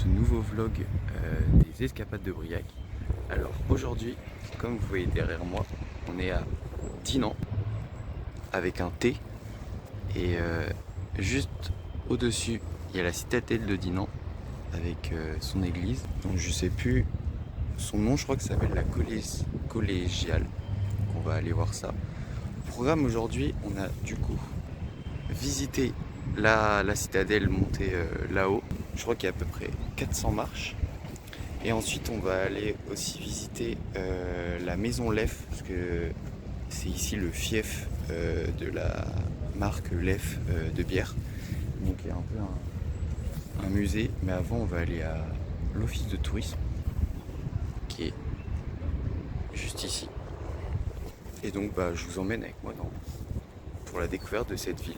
ce nouveau vlog des escapades de Briac. Alors aujourd'hui, comme vous voyez derrière moi, on est à Dinan avec un T et juste au-dessus, il y a la citadelle de Dinan avec son église. Donc je sais plus son nom, je crois que ça s'appelle la collégiale. Donc on va aller voir ça. Au programme aujourd'hui, on a du coup visité la citadelle montée là-haut. Je crois qu'il y a à peu près 400 marches. Et ensuite on va aller aussi visiter la maison Leffe, parce que c'est ici le fief de la marque Leffe de bière. Donc il y a un peu un musée, mais avant on va aller à l'office de tourisme qui est juste ici. Et donc je vous emmène avec moi pour la découverte de cette ville.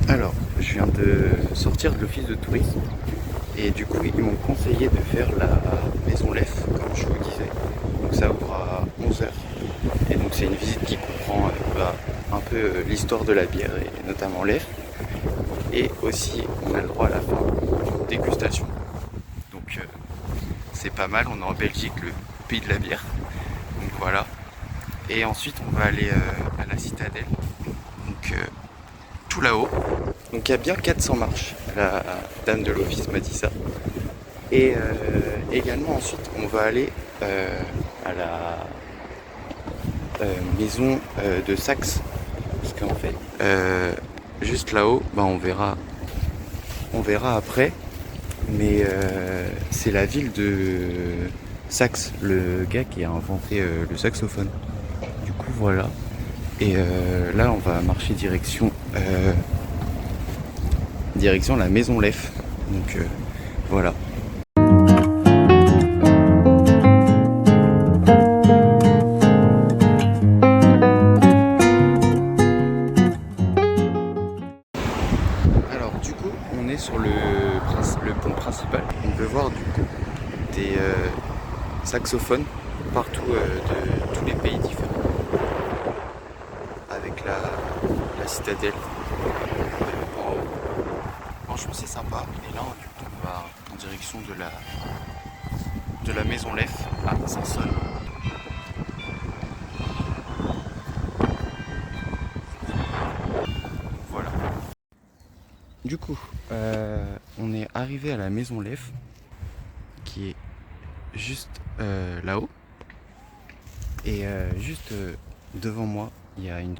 Alors, je viens de sortir de l'office de tourisme et du coup ils m'ont conseillé de faire la maison Leffe comme je vous disais. Donc ça ouvre à 11 h et donc c'est une visite qui comprend un peu l'histoire de la bière et notamment Leffe. Et aussi on a le droit à la fin d'une dégustation. Donc c'est pas mal, on est en Belgique, le pays de la bière. Donc voilà. Et ensuite on va aller à la citadelle. Donc tout là-haut. Donc il y a bien 400 marches, la dame de l'office m'a dit ça. Et également ensuite on va aller à la maison de Saxe. Parce qu'en fait, juste là-haut, on verra après. Mais c'est la ville de Saxe, le gars qui a inventé le saxophone. Du coup voilà. Et là on va marcher direction la maison Leffe. Donc voilà. Alors du coup on est sur le pont principal. On peut voir du coup des saxophones partout de tous les pays différents. Avec la citadelle en haut. Franchement c'est sympa. Et là du coup on va en direction de la maison Leffe à Saint-Saulve. Voilà. Du coup on est arrivé à la maison Leffe qui est juste là-haut. Et juste devant moi il y a une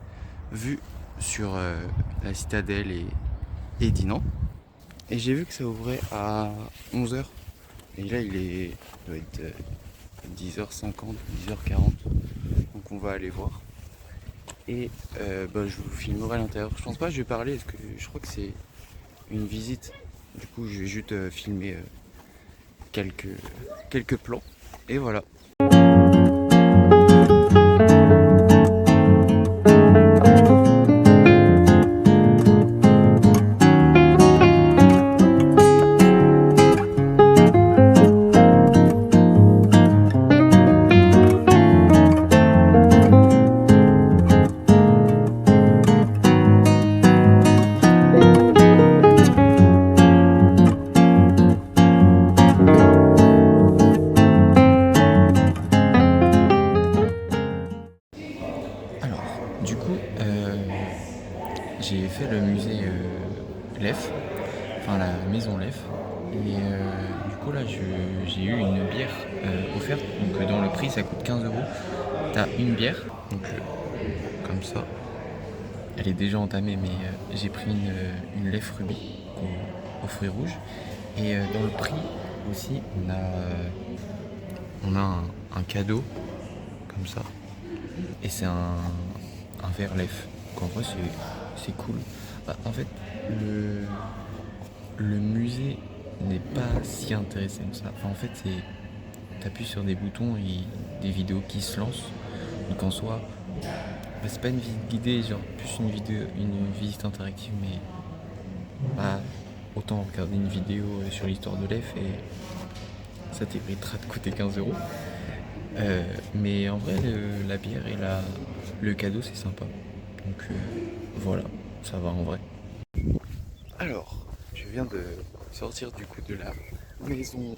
vue sur la citadelle et Dinan. Et j'ai vu que ça ouvrait à 11 h. Et là il doit être 10h50, 10h40. Donc on va aller voir. Et je vous filmerai à l'intérieur. Je pense pas que je vais parler parce que je crois que c'est une visite. Du coup je vais juste filmer quelques plans. Et voilà. Du coup, j'ai fait le musée Leffe, enfin la maison Leffe, et du coup là j'ai eu une bière offerte, donc dans le prix ça coûte 15 €. T'as une bière, donc comme ça, elle est déjà entamée, mais j'ai pris une Leffe Ruby aux fruits rouges, et dans le prix aussi on a un cadeau comme ça, et c'est un verre Leffe. Donc en vrai c'est cool. En fait le musée n'est pas si intéressant que ça. Enfin, en fait t'appuies sur des boutons et des vidéos qui se lancent. Donc en soi c'est pas une visite guidée, genre plus une visite interactive, mais autant regarder une vidéo sur l'histoire de Leffe et ça t'évitera de coûter 15 €. Mais en vrai la bière et le cadeau c'est sympa. Donc voilà, ça va en vrai. Alors, je viens de sortir du coup de la maison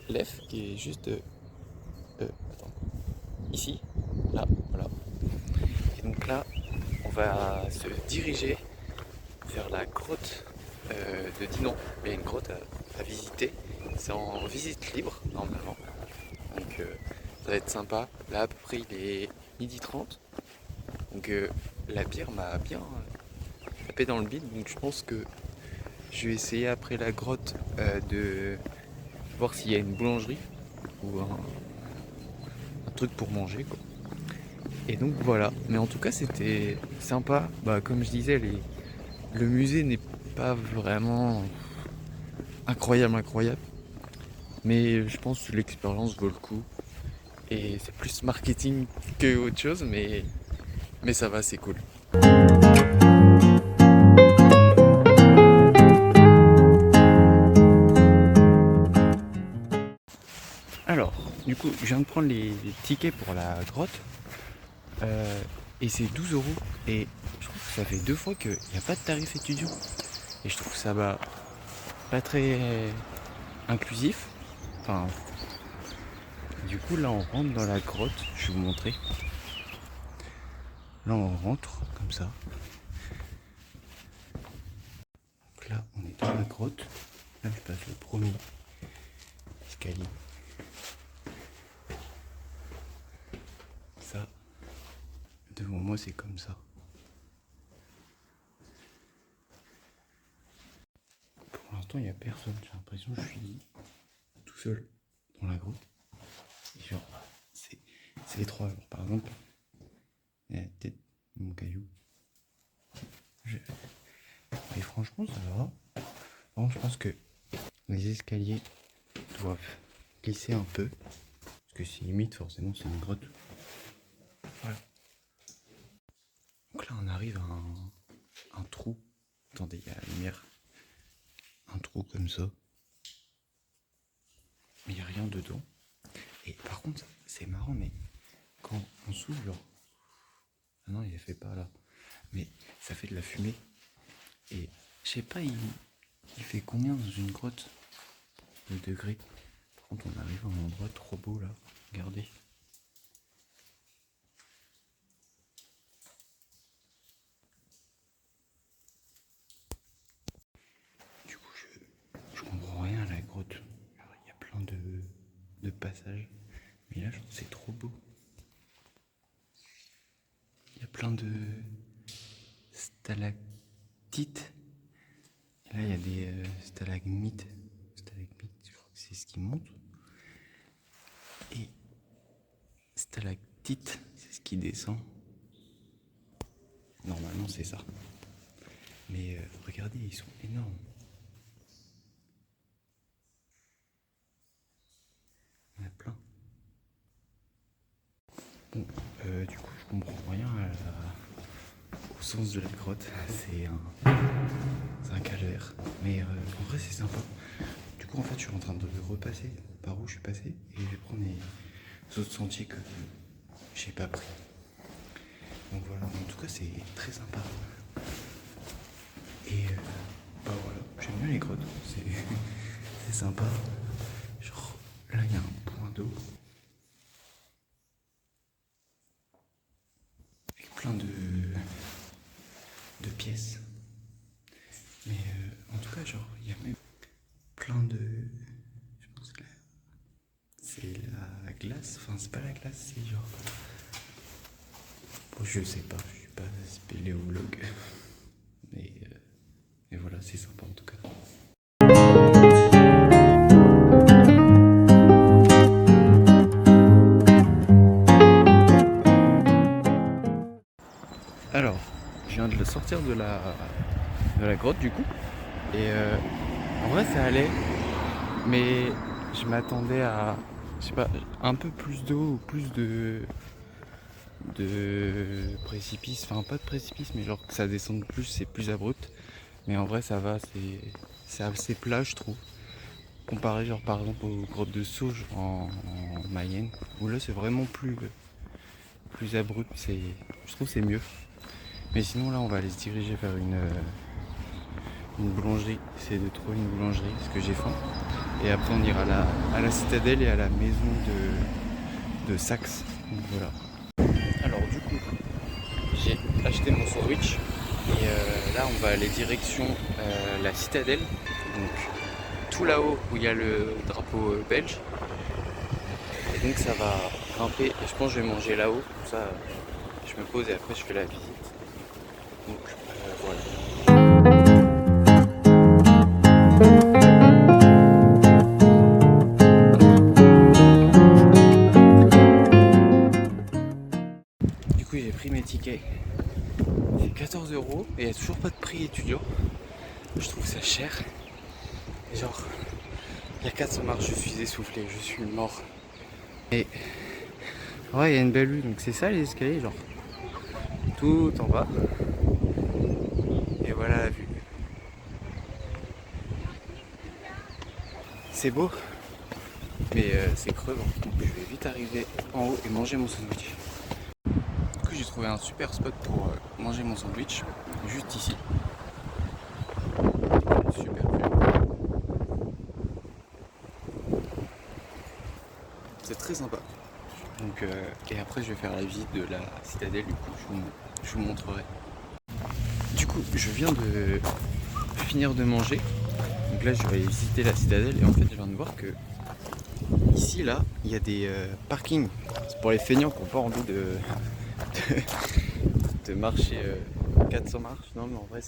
Lef qui est juste attends, ici, là, voilà. Et donc là, on va se diriger vers la grotte de Dinan. Il y a une grotte à visiter. C'est en visite libre normalement. Donc ça va être sympa. Là à peu près il est 12h30. Donc la bière m'a bien tapé dans le bide. Donc je pense que je vais essayer après la grotte de voir s'il y a une boulangerie ou un truc pour manger quoi. Et donc voilà. Mais en tout cas c'était sympa. Bah, comme je disais, le musée n'est pas vraiment incroyable. Mais je pense que l'expérience vaut le coup. Et c'est plus marketing que autre chose, mais ça va, c'est cool. Alors, du coup, je viens de prendre les tickets pour la grotte. Et c'est 12 €. Et je trouve que ça fait 2 fois qu'il n'y a pas de tarif étudiant. Et je trouve ça va pas très inclusif. Enfin, du coup, là, on rentre dans la grotte. Je vais vous montrer. Là, on rentre comme ça. Donc là, on est dans la grotte. Là, je passe le premier escalier. Ça, devant moi, c'est comme ça. Pour l'instant, il n'y a personne. J'ai l'impression que je suis tout seul dans la grotte. Et genre, c'est les trois. Alors, par exemple, il y a peut-être mon caillou. Et franchement, ça va. Bon, je pense que les escaliers doivent glisser un peu. Parce que c'est limite, forcément, c'est une grotte. Voilà. Donc là, on arrive à un trou. Attendez, il y a la lumière. Un trou comme ça. Mais il n'y a rien dedans. Et par contre, c'est marrant, mais quand on s'ouvre, genre... Ah non, il ne fait pas là. Mais ça fait de la fumée. Et je sais pas, il fait combien dans une grotte de degrés? Par contre, on arrive à un endroit trop beau là. Regardez. Du coup, je comprends rien à la grotte. Il y a plein de passages. Mais là, je trouve que c'est trop beau. Il y a plein de stalactites. Et là, il y a des stalagmites. Stalagmites, je crois que c'est ce qui monte. Et stalactite, c'est ce qui descend. Normalement, c'est ça. Mais regardez, ils sont énormes. Il y en a plein. Bon, du coup, je comprends rien au sens de la grotte. C'est un calvaire. Mais en vrai, c'est sympa. Du coup, en fait, je suis en train de repasser par où je suis passé et je vais prendre les autres sentiers que j'ai pas pris. Donc voilà, en tout cas, c'est très sympa. Et bah voilà, j'aime bien les grottes. C'est sympa. Genre, là, il y a un point d'eau. Plein de pièces. Mais en tout cas, genre, il y a même plein de... Je pense que c'est la glace. Enfin, c'est pas la glace, c'est genre... Bon, je sais pas, je suis pas spéléologue. Mais voilà, c'est sympa en tout cas. Alors, je viens de sortir de la grotte du coup. Et en vrai ça allait. Mais je m'attendais à, je sais pas, un peu plus d'eau ou plus de précipice. Enfin pas de précipice mais genre que ça descende plus, c'est plus abrupt. Mais en vrai ça va, c'est assez plat je trouve. Comparé genre par exemple aux grottes de Sauge en Mayenne. Où là c'est vraiment plus abrupt, je trouve que c'est mieux. Mais sinon là on va aller se diriger vers une boulangerie, essayer de trouver une boulangerie parce que j'ai faim. Et après on ira à la citadelle et à la maison de Saxe. Donc voilà. Alors du coup, j'ai acheté mon sandwich et là on va aller direction la citadelle. Donc tout là-haut où il y a le drapeau belge. Et donc ça va grimper. Et je pense que je vais manger là-haut. Comme ça, je me pose et après je fais la visite. Donc voilà. Du coup j'ai pris mes tickets. C'est 14 € et il n'y a toujours pas de prix étudiant. Je trouve ça cher. Genre, il y a 400 marches, je suis essoufflé, je suis mort. Et ouais, il y a une belle vue, donc c'est ça les escaliers, genre tout en bas. Et voilà la vue. C'est beau, mais c'est crevant. Donc je vais vite arriver en haut et manger mon sandwich. Du coup j'ai trouvé un super spot pour manger mon sandwich, juste ici. Super vue. C'est très sympa. Donc, et après je vais faire la visite de la citadelle, du coup je vous montrerai. Du coup je viens de finir de manger. Donc là je vais visiter la citadelle et en fait je viens de voir que ici là il y a des parkings. C'est pour les feignants qui n'ont pas envie de marcher 400 marches. Non mais en vrai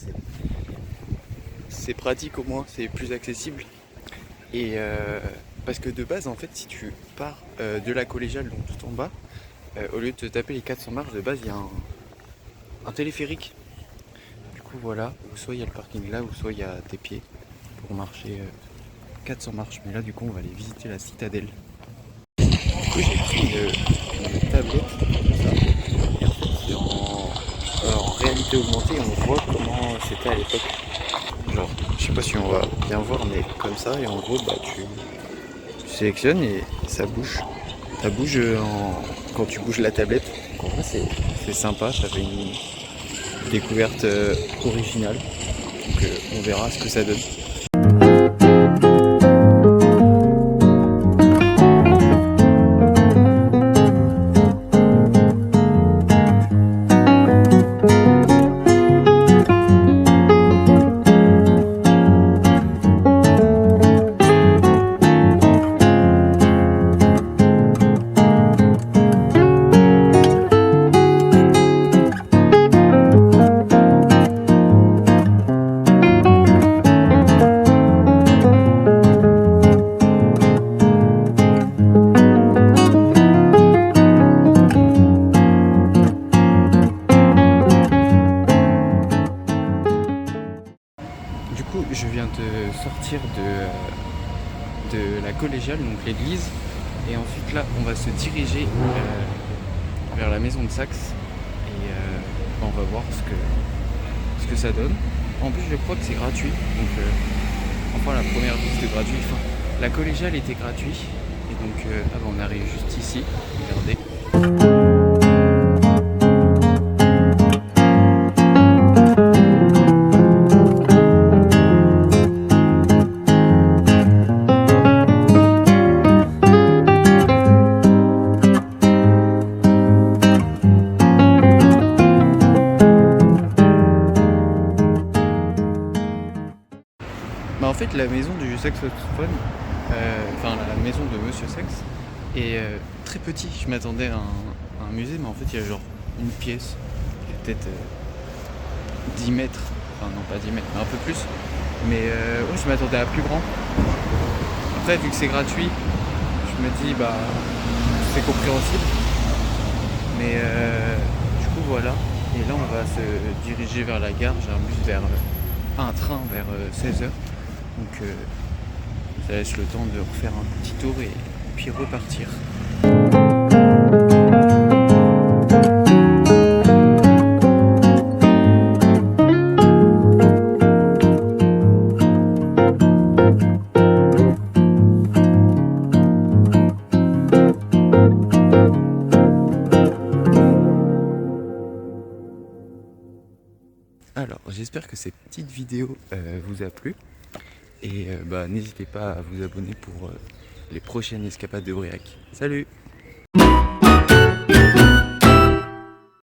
c'est pratique, au moins c'est plus accessible. Et parce que de base en fait si tu pars de la collégiale, donc tout en bas, au lieu de te taper les 400 marches, de base il y a un téléphérique. Du coup voilà, ou soit il y a le parking là, ou soit il y a tes pieds pour marcher 400 marches. Mais là du coup on va aller visiter la citadelle. Du coup j'ai pris une tablette comme ça. Et en fait c'est en réalité augmentée, on voit comment c'était à l'époque. Genre, je sais pas si on va bien voir, mais comme ça, et en gros bah tu sélectionnes et ça bouge. Ça bouge quand tu bouges la tablette. Donc en vrai c'est sympa, ça fait une découverte originale. Donc on verra ce que ça donne. Du coup, je viens de sortir de la collégiale, donc l'église, et ensuite là, on va se diriger vers la maison de Saxe et on va voir ce que ça donne. En plus, je crois que c'est gratuit, donc enfin la première visite gratuite. Enfin, la collégiale était gratuite, et donc on arrive juste ici. Regardez. Bah en fait la maison du saxophone, enfin la maison de Monsieur Saxe est très petit. Je m'attendais à un musée, mais en fait il y a genre une pièce qui est peut-être 10 mètres, enfin non pas 10 mètres, mais un peu plus. Mais ouais, je m'attendais à plus grand. Après vu que c'est gratuit, je me dis bah c'est compréhensible. Mais du coup voilà. Et là on va se diriger vers la gare. J'ai un bus vers un train vers 16h. Donc ça laisse le temps de refaire un petit tour et puis repartir. Alors, j'espère que cette petite vidéo vous a plu. Et n'hésitez pas à vous abonner pour les prochaines escapades de Briac. Salut!